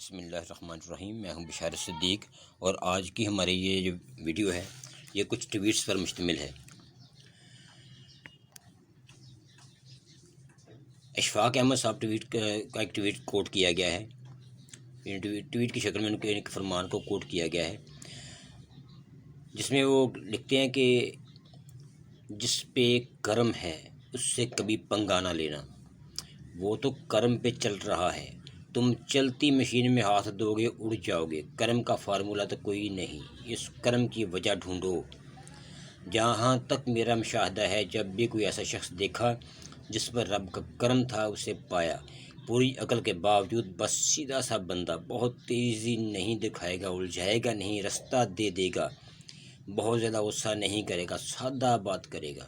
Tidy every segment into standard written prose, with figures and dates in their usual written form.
بسم اللہ الرحمن الرحیم۔ میں ہوں بشار صدیق اور آج کی ہماری یہ جو ویڈیو ہے یہ کچھ ٹویٹس پر مشتمل ہے۔ اشفاق احمد صاحب کا ایک ٹویٹ کوٹ کیا گیا ہے، ٹویٹ کی شکل میں ان کے ایک فرمان کو کوٹ کیا گیا ہے، جس میں وہ لکھتے ہیں کہ جس پہ کرم ہے اس سے کبھی پنگا نہ لینا، وہ تو کرم پہ چل رہا ہے، تم چلتی مشین میں ہاتھ دو گے اڑ جاؤ گے، کرم کا فارمولہ تو کوئی نہیں، اس کرم کی وجہ ڈھونڈو۔ جہاں تک میرا مشاہدہ ہے جب بھی کوئی ایسا شخص دیکھا جس پر رب کا کرم تھا اسے پایا، پوری عقل کے باوجود بس سیدھا سا بندہ، بہت تیزی نہیں دکھائے گا، الجھائے گا نہیں، رستہ دے دے گا، بہت زیادہ غصہ نہیں کرے گا، سادہ بات کرے گا۔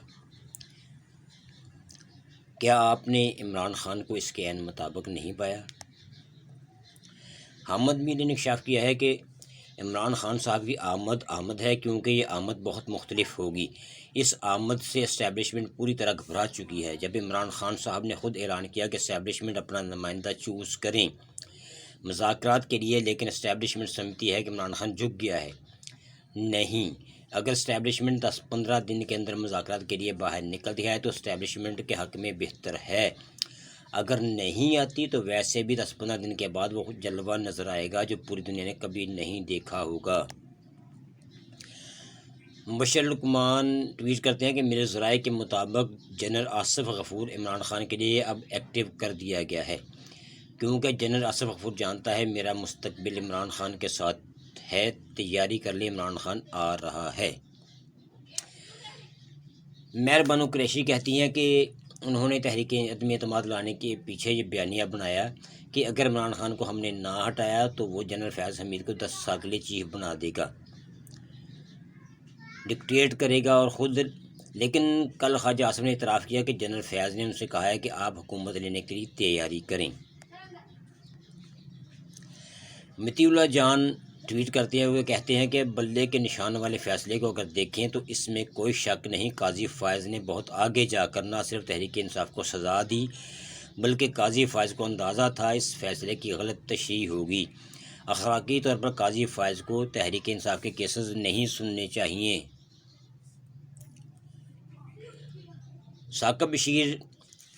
کیا آپ نے عمران خان کو اس کے عین مطابق نہیں پایا؟ حامد میر نے انکشاف کیا ہے کہ عمران خان صاحب کی آمد ہے، کیونکہ یہ آمد بہت مختلف ہوگی۔ اس آمد سے اسٹیبلشمنٹ پوری طرح گھبرا چکی ہے۔ جب عمران خان صاحب نے خود اعلان کیا کہ اسٹیبلشمنٹ اپنا نمائندہ چوز کریں مذاکرات کے لیے، لیکن اسٹیبلشمنٹ سمجھتی ہے کہ عمران خان جھک گیا ہے۔ نہیں، اگر اسٹیبلشمنٹ 10-15 دن کے اندر مذاکرات کے لیے باہر نکلتی ہے تو اسٹیبلشمنٹ کے حق میں بہتر ہے، اگر نہیں آتی تو ویسے بھی 10-15 دن کے بعد وہ جلوہ نظر آئے گا جو پوری دنیا نے کبھی نہیں دیکھا ہوگا۔ مبشر لقمان ٹویٹ کرتے ہیں کہ میرے ذرائع کے مطابق جنرل آصف غفور عمران خان کے لیے اب ایکٹیو کر دیا گیا ہے، کیونکہ جنرل آصف غفور جانتا ہے میرا مستقبل عمران خان کے ساتھ ہے، تیاری کر لیں، عمران خان آ رہا ہے۔ مہر بانو قریشی کہتی ہیں کہ انہوں نے تحریک عدم اعتماد لانے کے پیچھے یہ بیانیہ بنایا کہ اگر عمران خان کو ہم نے نہ ہٹایا تو وہ جنرل فیاض حمید کو 10 سال کے لیے چیف بنا دے گا، ڈکٹیٹ کرے گا اور خود۔ لیکن کل خواجہ آصف نے اعتراف کیا کہ جنرل فیاض نے ان سے کہا ہے کہ آپ حکومت لینے کے لیے تیاری کریں۔ متی اللہ جان ٹویٹ کرتے ہوئے کہتے ہیں کہ بلے کے نشان والے فیصلے کو اگر دیکھیں تو اس میں کوئی شک نہیں، قاضی فائز نے بہت آگے جا کر نہ صرف تحریک انصاف کو سزا دی بلکہ قاضی فائز کو اندازہ تھا اس فیصلے کی غلط تشریح ہوگی۔ اخلاقی طور پر قاضی فائز کو تحریک انصاف کے کیسز نہیں سننے چاہیے۔ ثاقب بشیر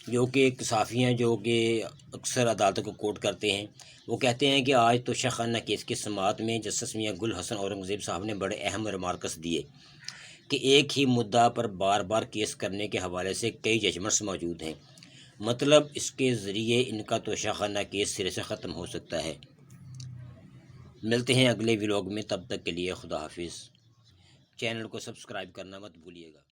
جو کہ ایک صحافی ہیں جو کہ اکثر عدالتوں کو کوٹ کرتے ہیں، وہ کہتے ہیں کہ آج توشہ خانہ کیس کی سماعت میں جسٹس میاں گل حسن اورنگزیب صاحب نے بڑے اہم ریمارکس دیے کہ ایک ہی مدعا پر بار بار کیس کرنے کے حوالے سے کئی ججمنٹس موجود ہیں، مطلب اس کے ذریعے ان کا توشہ خانہ کیس سرے سے ختم ہو سکتا ہے۔ ملتے ہیں اگلے ولاگ میں، تب تک کے لیے خدا حافظ۔ چینل کو سبسکرائب کرنا مت بھولیے گا۔